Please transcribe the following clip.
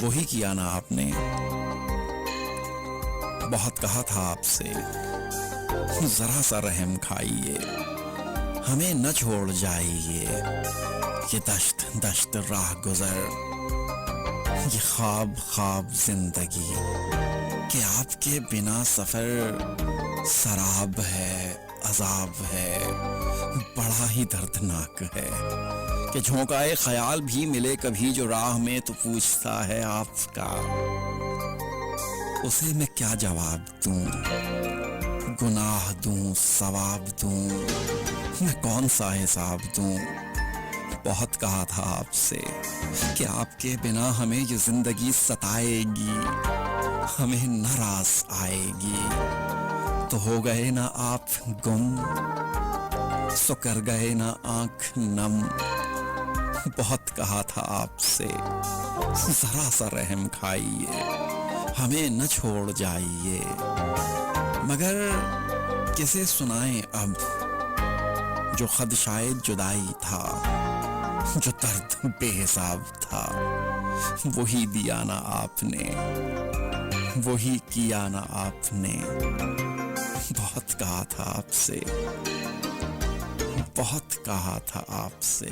وہی کیا نا آپ نے، بہت کہا تھا آپ سے ذرا سا رحم کھائیے، ہمیں نہ چھوڑ جائیے، یہ دشت دشت راہ گزر، یہ خواب خواب زندگی، کہ آپ کے بنا سفر سراب ہے، عذاب ہے، بڑا ہی دردناک ہے، کہ جھونکائے خیال بھی ملے کبھی جو راہ میں تو پوچھتا ہے آپ کا، اسے میں کیا جواب دوں، گناہ دوں ثواب دوں، میں کون سا حساب دوں۔ بہت کہا تھا آپ سے کہ آپ کے بنا ہمیں یہ زندگی ستائے گی، ہمیں ناراض آئے گی، تو ہو گئے نا آپ گم، سو کر گئے نا آنکھ نم۔ بہت کہا تھا آپ سے ذرا سا رحم کھائیے، ہمیں نہ چھوڑ جائیے، مگر کسے سنائیں اب جو خدشائے جدائی تھا، جو درد بے حساب تھا، وہی دیا نا آپ نے، وہی کیا نا آپ نے۔ بہت کہا تھا آپ سے، بہت کہا تھا آپ سے۔